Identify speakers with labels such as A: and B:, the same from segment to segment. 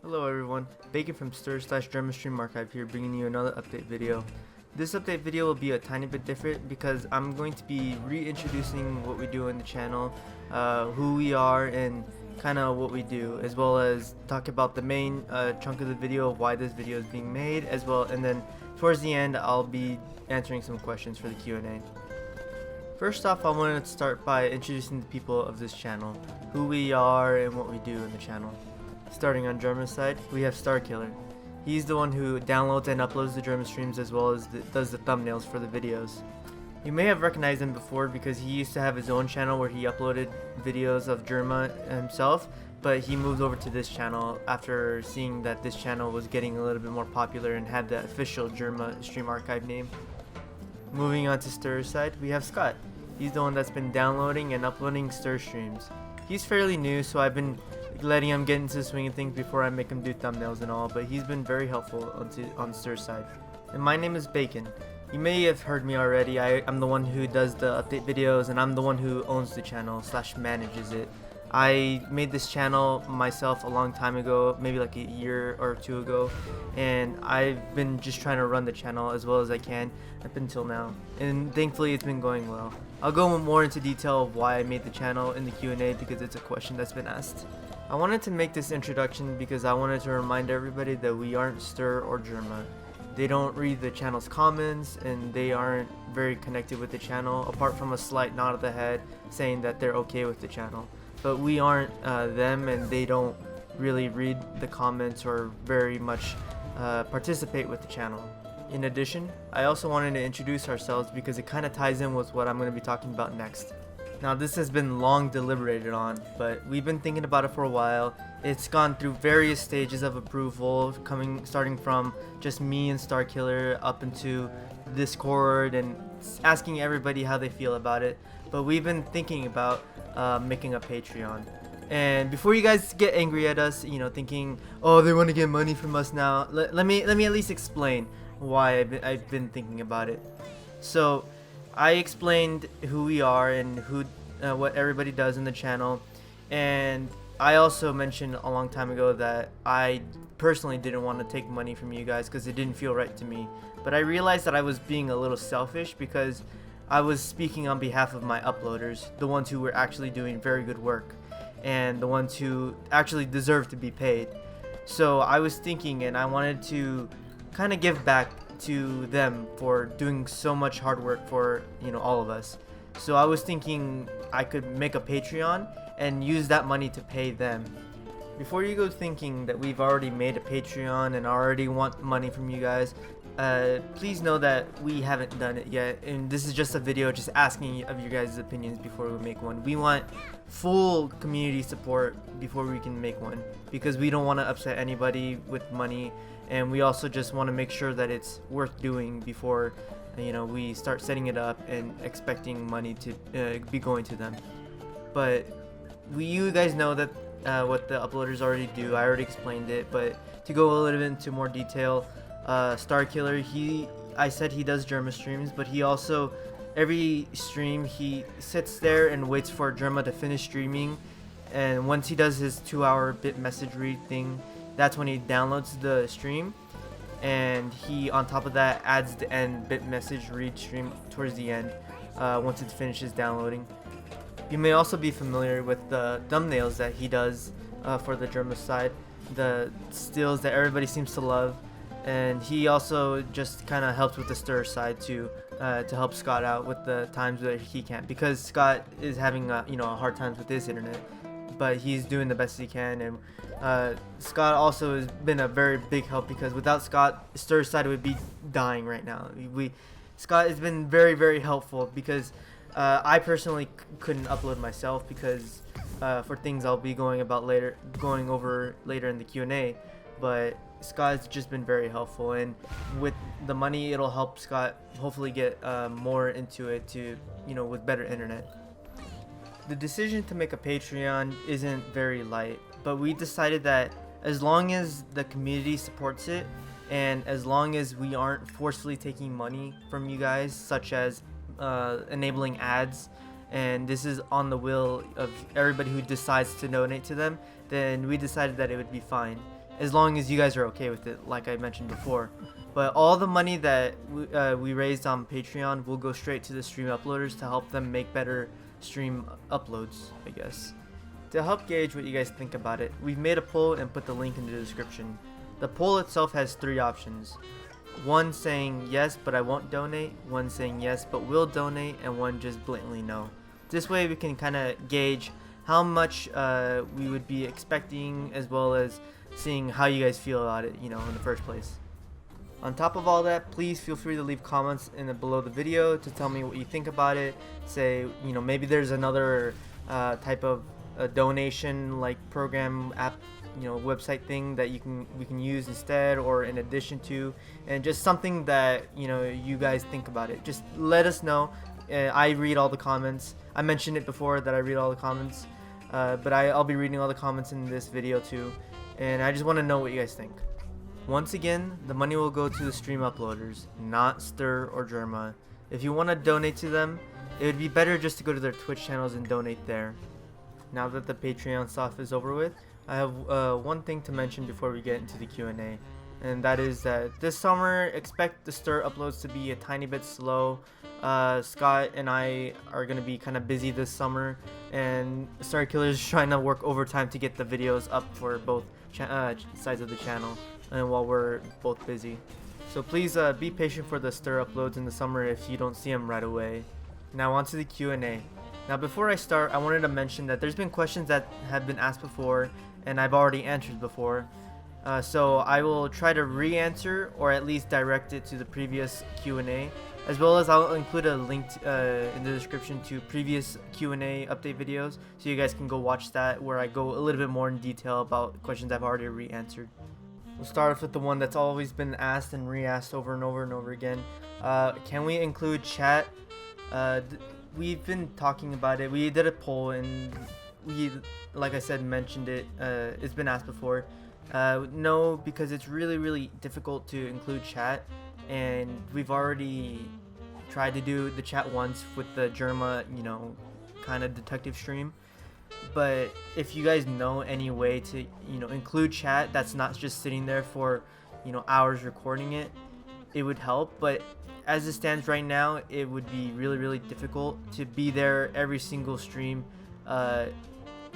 A: Hello everyone, Bacon from Ster/Jerma Stream Archive here, bringing you another update video. This update video will be a tiny bit different because I'm going to be reintroducing what we do in the channel, who we are, and kind of what we do, as well as talk about the main chunk of the video, why this video is being made, as well, and then towards the end I'll be answering some questions for the Q&A. First off, I wanted to start by introducing the people of this channel, who we are and what we do in the channel. Starting on Jerma's side, we have Ster. He's the one who downloads and uploads the Jerma streams as well as does the thumbnails for the videos. You may have recognized him before because he used to have his own channel where he uploaded videos of Jerma himself, but he moved over to this channel after seeing that this channel was getting a little bit more popular and had the official Jerma Stream Archive name. Moving on to Ster's side, we have Scott. He's the one that's been downloading and uploading Ster streams. He's fairly new, so I've been letting him get into the swing of things before I make him do thumbnails and all, but he's been very helpful on Ster's side. And my name is Bacon. You may have heard me already. I'm the one who does the update videos, and I'm the one who owns the channel / manages it. I made this channel myself a long time ago, maybe like a year or two ago, and I've been just trying to run the channel as well as I can up until now, and thankfully it's been going well. I'll go more into detail of why I made the channel in the Q&A because it's a question that's been asked. I wanted to make this introduction because I wanted to remind everybody that we aren't Ster or Jerma. They don't read the channel's comments and they aren't very connected with the channel, apart from a slight nod of the head saying that they're okay with the channel. But we aren't them, and they don't really read the comments or very much participate with the channel. In addition, I also wanted to introduce ourselves because it kind of ties in with what I'm going to be talking about next. Now, this has been long deliberated on, but we've been thinking about it for a while. It's gone through various stages of approval, starting from just me and Ster up into Discord and asking everybody how they feel about it. But we've been thinking about making a Patreon. And before you guys get angry at us, thinking, oh, they want to get money from us now, let me at least explain why I've been thinking about it. So I explained who we are and what everybody does in the channel, and I also mentioned a long time ago that I personally didn't want to take money from you guys because it didn't feel right to me. But I realized that I was being a little selfish because I was speaking on behalf of my uploaders, the ones who were actually doing very good work and the ones who actually deserve to be paid. So I was thinking, and I wanted to kind of give back to them for doing so much hard work for all of us. So I was thinking I could make a Patreon and use that money to pay them. Before you go thinking that we've already made a Patreon and already want money from you guys, please know that we haven't done it yet, and this is just a video just asking of you guys' opinions before we make one. We want full community support before we can make one because we don't want to upset anybody with money, and we also just want to make sure that it's worth doing before we start setting it up and expecting money to be going to them. But you guys know that what the uploaders already do. I already explained it, but to go a little bit into more detail, Ster, I said he does Jerma streams, but he also, every stream, he sits there and waits for Jerma to finish streaming, and once he does his 2-hour bit message read thing, that's when he downloads the stream, and he, on top of that, adds the end bit message read stream towards the end, once it finishes downloading. You may also be familiar with the thumbnails that he does for the Jerma side, the stills that everybody seems to love. And he also just kind of helps with the Ster side too, to help Scott out with the times that he can't, because Scott is having hard times with his internet, but he's doing the best he can. And Scott also has been a very big help because without Scott, Ster side would be dying right now. Scott has been very, very helpful because I personally couldn't upload myself because for things I'll be going over later in the Q&A, but Scott's just been very helpful, and with the money it'll help Scott hopefully get more into it to with better internet. The decision to make a Patreon isn't very light, but we decided that as long as the community supports it and as long as we aren't forcefully taking money from you guys, such as enabling ads, and this is on the will of everybody who decides to donate to them, then we decided that it would be fine. as long as you guys are okay with it, like I mentioned before. But all the money that we raised on Patreon will go straight to the stream uploaders to help them make better stream uploads, I guess. To help gauge what you guys think about it, we've made a poll and put the link in the description. The poll itself has 3 options. One saying yes but I won't donate, one saying yes but will donate, and one just blatantly no. This way we can kind of gauge how much we would be expecting, as well as seeing how you guys feel about it, in the first place. On top of all that, please feel free to leave comments below the video to tell me what you think about it. Say, maybe there's another type of donation like program app, website thing that we can use instead or in addition to, and just something that you guys think about it. Just let us know. I read all the comments. I mentioned it before that I read all the comments, but I'll be reading all the comments in this video too, and I just want to know what you guys think. Once again, the money will go to the stream uploaders, not Ster or Jerma. If you want to donate to them, it would be better just to go to their Twitch channels and donate there. Now that the Patreon stuff is over with, I have one thing to mention before we get into the Q&A, and that is that this summer, expect the Ster uploads to be a tiny bit slow. Scott and I are going to be kind of busy this summer, and Star Killer is trying to work overtime to get the videos up for both sides of the channel, and while we're both busy. So please be patient for the Ster uploads in the summer if you don't see them right away. Now on to the Q&A. Now before I start, I wanted to mention that there's been questions that have been asked before and I've already answered before. So I will try to re-answer or at least direct it to the previous Q&A, as well as I'll include a link in the description to previous Q&A update videos, so you guys can go watch that, where I go a little bit more in detail about questions I've already re-answered. We'll start off with the one that's always been asked and re-asked over and over and over again. Can we include chat? We've been talking about it. We did a poll and we, like I said, mentioned it. It's been asked before. No, because it's really difficult to include chat, and we've already tried to do the chat once with the Jerma, kind of detective stream. But if you guys know any way to include chat that's not just sitting there for hours recording it, it would help. But as it stands right now, it would be really difficult to be there every single stream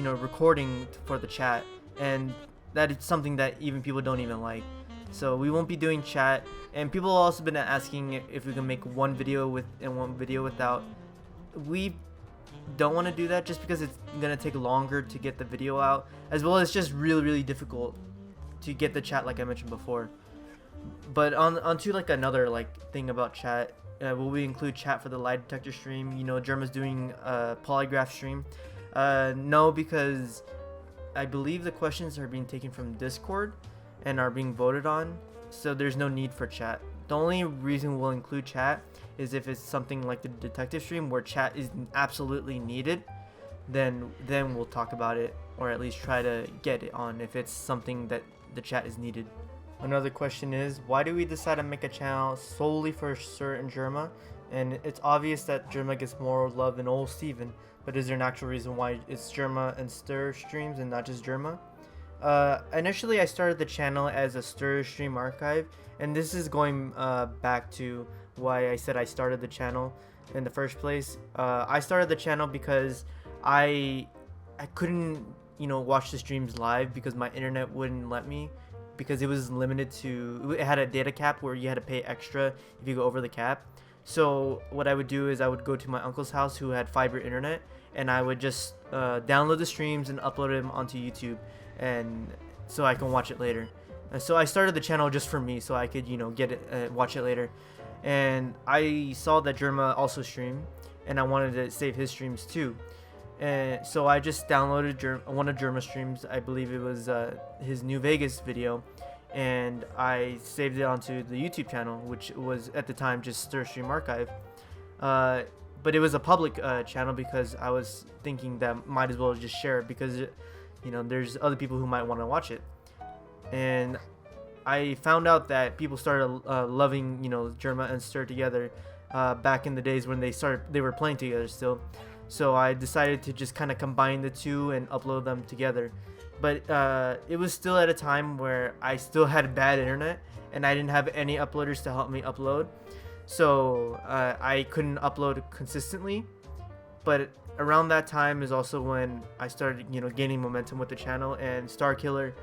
A: recording for the chat, and that is something that even people don't even like. So we won't be doing chat, and people have also been asking if we can make one video with and one video without. We don't want to do that just because it's gonna take longer to get the video out, as well as just really difficult to get the chat, like I mentioned before. But onto like another thing about chat, will we include chat for the lie detector stream? Jerma's doing a polygraph stream. No, because I believe the questions are being taken from Discord and are being voted on, so there's no need for chat. The only reason we'll include chat is if it's something like the detective stream where chat is absolutely needed, then we'll talk about it, or at least try to get it on if it's something that the chat is needed. Another question is, why do we decide to make a channel solely for Ster and Jerma? And it's obvious that Jerma gets more love than old Steven, but is there an actual reason why it's Jerma and Ster streams and not just Jerma? Initially I started the channel as a Ster stream archive, and this is going back to why I said I started the channel in the first place. I started the channel because I couldn't watch the streams live because my internet wouldn't let me, because it was limited to, it had a data cap where you had to pay extra if you go over the cap. So what I would do is I would go to my uncle's house who had fiber internet, and I would just download the streams and upload them onto YouTube, and so I can watch it later. And so I started the channel just for me, so I could get it, watch it later. And I saw that Jerma also streamed, and I wanted to save his streams too. And so I just downloaded one of Jerma's streams. I believe it was his New Vegas video, and I saved it onto the YouTube channel, which was at the time just Ster Stream Archive. But it was a public channel because I was thinking that might as well just share it, because there's other people who might want to watch it. And I found out that people started loving Jerma and Ster together back in the days when they were playing together still. So I decided to just kind of combine the two and upload them together. but it was still at a time where I still had bad internet and I didn't have any uploaders to help me upload, so I couldn't upload consistently. But around that time is also when I started, gaining momentum with the channel, and Star Killer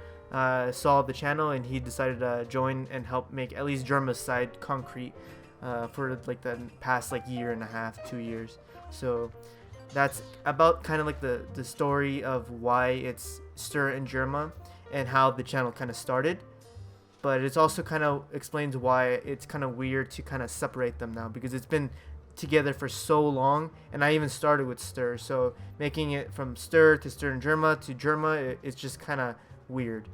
A: saw the channel and he decided to join and help make at least Jerma's side concrete for like the past like year and a half, 2 years. So that's about kind of like the story of why it's Ster and Jerma and how the channel kind of started. But it's also kind of explains why it's kind of weird to kind of separate them now, because it's been together for so long, and I even started with Ster, so making it from Ster to Ster and Jerma to Jerma, it's just kind of weird.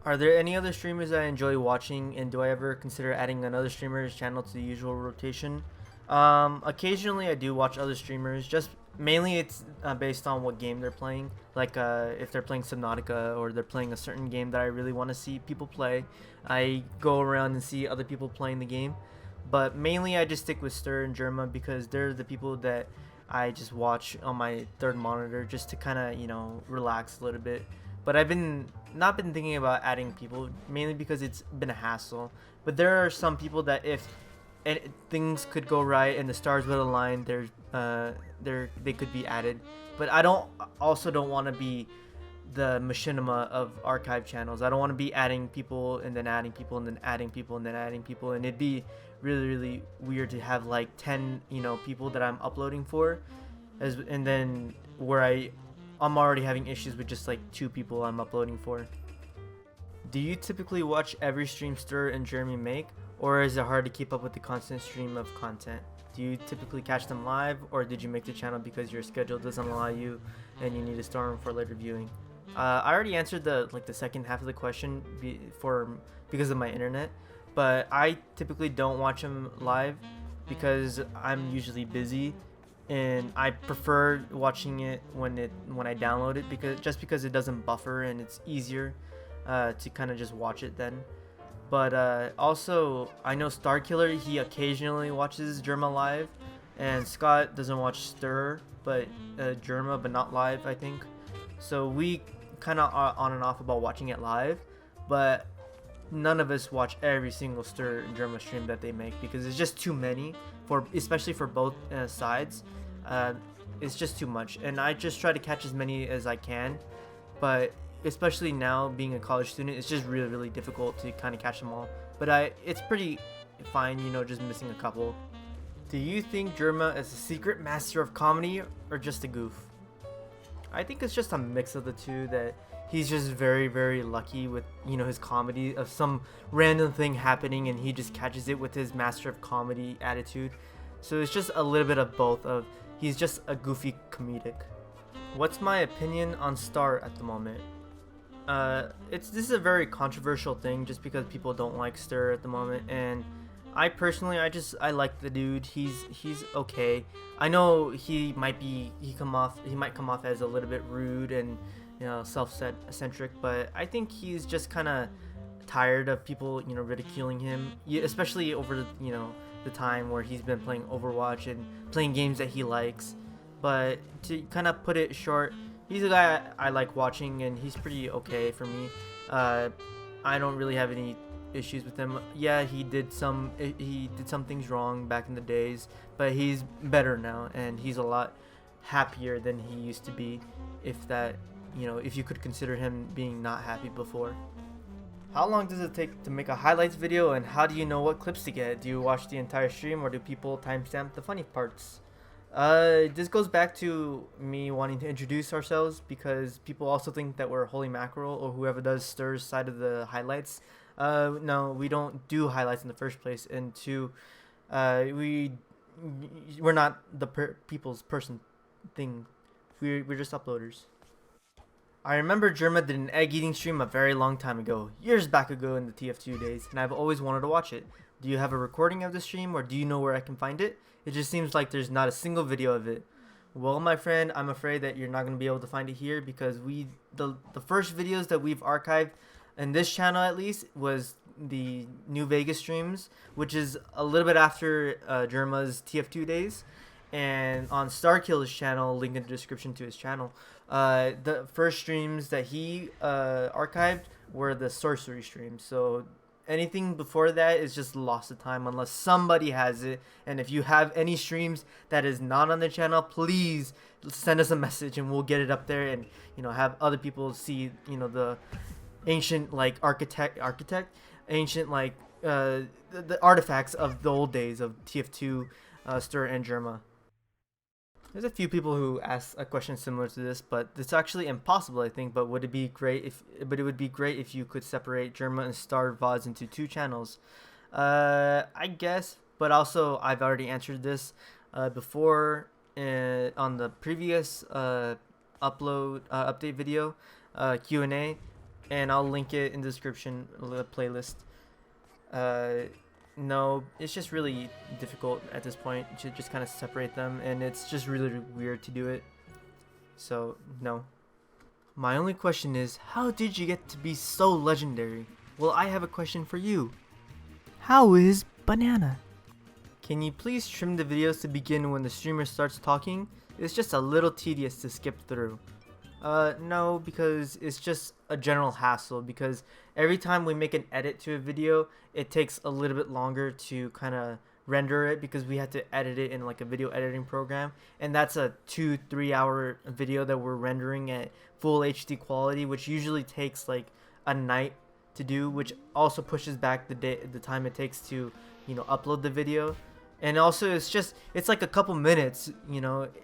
A: Are there any other streamers I enjoy watching, and do I ever consider adding another streamer's channel to the usual rotation? Occasionally I do watch other streamers, just mainly it's based on what game they're playing. Like if they're playing Subnautica or they're playing a certain game that I really want to see people play, I go around and see other people playing the game. But mainly I just stick with Ster and Jerma because they're the people that I just watch on my third monitor just to kind of, relax a little bit. But I've not been thinking about adding people, mainly because it's been a hassle. But there are some people that if things could go right and the stars would align, they could be added. But I don't want to be the machinima of archive channels. I don't want to be adding people and then adding people and then adding people and then adding people, and it'd be really weird to have like 10 people that I'm uploading for, and then where I'm already having issues with just like 2 people I'm uploading for. Do you typically watch every stream Ster and Jeremy make, or is it hard to keep up with the constant stream of content? Do you typically catch them live, or did you make the channel because your schedule doesn't allow you and you need to store them for later viewing? I already answered the second half of the question because of my internet, but I typically don't watch them live because I'm usually busy, and I prefer watching it when I download it because it doesn't buffer and it's easier to kind of just watch it then. But also I know Star Killer, he occasionally watches Jerma live, and Scott doesn't watch Ster but Jerma, but not live, I think. So we kind of are on and off about watching it live, but none of us watch every single Ster and Jerma stream that they make because it's just too many, especially for both sides. It's just too much, and I just try to catch as many as I can, but especially now being a college student, it's just really difficult to kind of catch them all. But it's pretty fine, just missing a couple. Do you think Jerma is a secret master of comedy or just a goof? I think it's just a mix of the two, that he's just very lucky with his comedy of some random thing happening and he just catches it with his master of comedy attitude. So it's just a little bit of both. He's just a goofy comedic. What's my opinion on Star at the moment? This is a very controversial thing just because people don't like Ster at the moment, and I personally I like the dude. He's okay. I know he might come off as a little bit rude and self-centric, but I think he's just kind of tired of people ridiculing him, especially over the time where he's been playing Overwatch and playing games that he likes. But to kind of put it short, he's a guy I like watching, and he's pretty okay for me. I don't really have any issues with him. Yeah, he did some things wrong back in the days, but he's better now, and he's a lot happier than he used to be, if you could consider him being not happy before. How long does it take to make a highlights video, and how do you know what clips to get? Do you watch the entire stream, or do people timestamp the funny parts? This goes back to me wanting to introduce ourselves, because people also think that we're Holy Mackerel or whoever does Stir's side of the highlights. No, we don't do highlights in the first place, and two, we're not the people's person thing. We're just uploaders. I remember Jerma did an egg eating stream a very long time ago, years back ago in the TF2 days, and I've always wanted to watch it. Do you have a recording of the stream, or do you know where I can find it? It just seems like there's not a single video of it. Well, my friend, I'm afraid that you're not going to be able to find it here, because the first videos that we've archived in this channel at least was the New Vegas streams, which is a little bit after Jerma's TF2 days. and on Starkill's channel, link in the description to his channel, the first streams that he archived were the sorcery streams. So anything before that is just lost of time unless somebody has it. And if you have any streams that is not on the channel, please send us a message and we'll get it up there, and have other people see the ancient like ancient like the artifacts of the old days of TF2, Ster, and Jerma. There's a few people who ask a question similar to this, but it's actually impossible, I think. But would it be great if? But it would be great if you could separate Jerma and Star VODs into two channels. I guess, but also I've already answered this before on the previous update video Q&A, and I'll link it in the description, the playlist. No, it's just really difficult at this point to just kind of separate them, and it's just really weird to do it. So, no. My only question is, how did you get to be so legendary? Well, I have a question for you. How is Banana? Can you please trim the videos to begin when the streamer starts talking? It's just a little tedious to skip through. No, because it's just a general hassle, because every time we make an edit to a video, it takes a little bit longer to kind of render it, because we have to edit it in like a video editing program, and that's a 2-3 hour video that we're rendering at full HD quality, which usually takes like a night to do, which also pushes back the time it takes to upload the video. And also, it's like a couple minutes,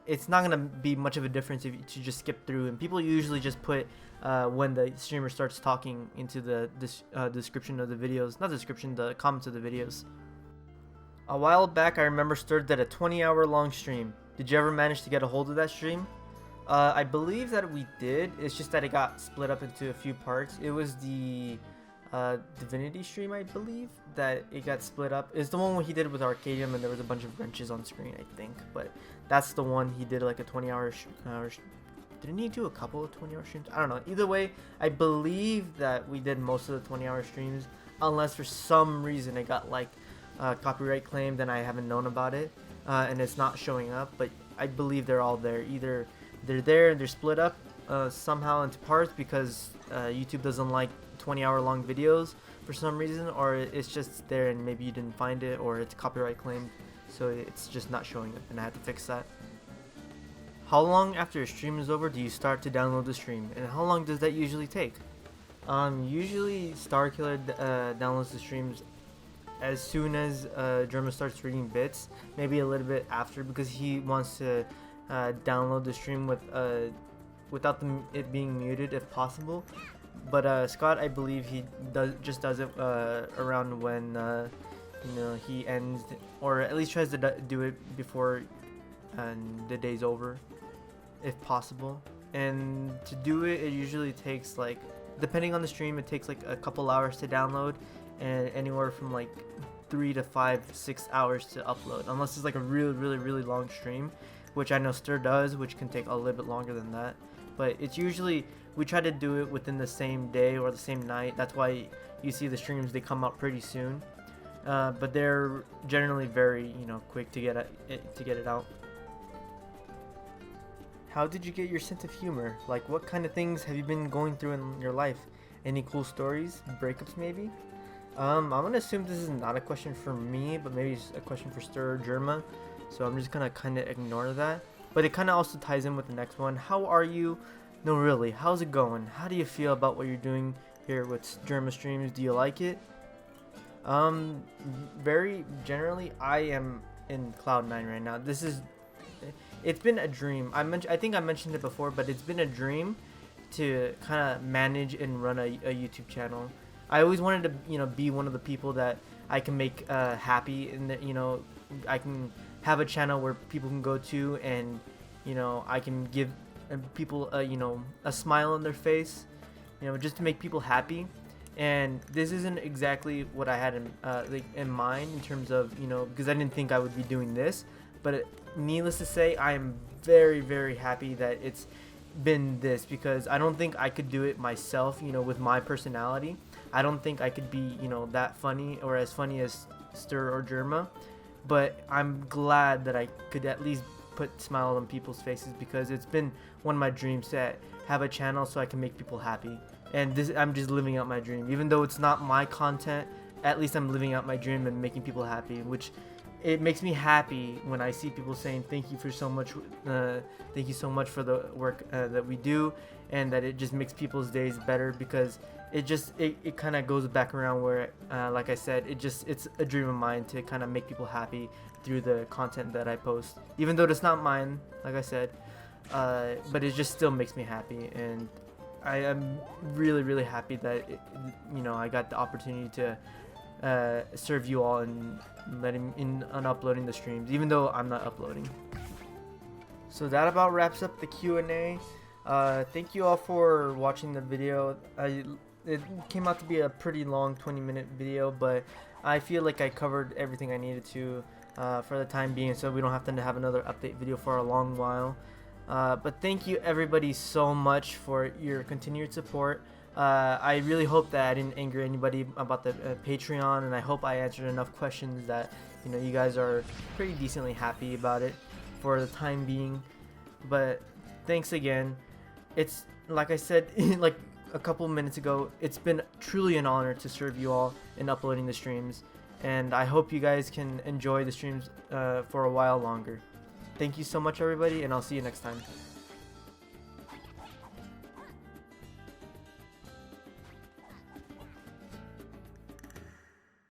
A: it's not gonna be much of a difference if you just skip through. And people usually just put when the streamer starts talking into the description of the videos, not the description, the comments of the videos. A while back, I remember Ster did a 20-hour long stream. Did you ever manage to get a hold of that stream? I believe that we did. It's just that it got split up into a few parts. It was the Divinity stream, I believe, that it got split up. It's the one where he did with Arcadium and there was a bunch of wrenches on screen, I think. But that's the one he did like a 20-hour didn't he do a couple of 20-hour streams? I don't know. Either way, I believe that we did most of the 20-hour streams, unless for some reason it got like copyright claimed and I haven't known about it, and it's not showing up. But I believe they're all there. Either they're there and they're split up somehow into parts because YouTube doesn't like 20-hour long videos for some reason, or it's just there and maybe you didn't find it, or it's copyright claimed, so it's just not showing up, and I have to fix that. How long after a stream is over do you start to download the stream, and how long does that usually take? Usually Starkiller downloads the streams as soon as Jerma starts reading bits, maybe a little bit after, because he wants to download the stream with without it being muted if possible. But Scott, I believe he does it around when he ends, or at least tries to do it before the day's over, if possible. And to do it, it usually takes, like, depending on the stream, it takes like a couple hours to download, and anywhere from like 3 to 6 hours to upload, unless it's like a really long stream, which I know Ster does, which can take a little bit longer than that. But it's usually, we try to do it within the same day or the same night. That's why you see the streams, they come out pretty soon. But they're generally very, quick to get it out. How did you get your sense of humor? Like, what kind of things have you been going through in your life? Any cool stories? Breakups maybe? I'm gonna assume this is not a question for me, but maybe it's a question for Ster or Jerma. So I'm just gonna kind of ignore that. But it kind of also ties in with the next one. How are you? No, really, how's it going? How do you feel about what you're doing here with Jerma streams? Do you like it? Very generally, I am in Cloud 9 right now. It's been a dream. I think I mentioned it before, but it's been a dream to kind of manage and run a YouTube channel. I always wanted to, be one of the people that I can make happy, and that, I can have a channel where people can go to, and I can give people a smile on their face, just to make people happy. And this isn't exactly what I had in mind in terms of, because I didn't think I would be doing this, but needless to say, I am very happy that it's been this, because I don't think I could do it myself, with my personality. I don't think I could be, that funny or as funny as Ster or Jerma, but I'm glad that I could at least put smiles on people's faces, because it's been one of my dreams to have a channel so I can make people happy. And I'm just living out my dream. Even though it's not my content, at least I'm living out my dream and making people happy, which it makes me happy when I see people saying thank you so much for the work that we do, and that it just makes people's days better, because it kind of goes back around where like I said, it's a dream of mine to kind of make people happy through the content that I post, even though it's not mine, like I said, but it just still makes me happy. And I am really happy that I got the opportunity to serve you all and uploading the streams, even though I'm not uploading. So that about wraps up the Q&A. Thank you all for watching the video. It came out to be a pretty long 20-minute video, but I feel like I covered everything I needed to for the time being, so we don't have to have another update video for a long while. But thank you everybody so much for your continued support. I really hope that I didn't anger anybody about the Patreon, and I hope I answered enough questions that you guys are pretty decently happy about it for the time being. But thanks again. It's like I said like a couple minutes ago, it's been truly an honor to serve you all in uploading the streams, and I hope you guys can enjoy the streams for a while longer. Thank you so much everybody, and I'll see you next time.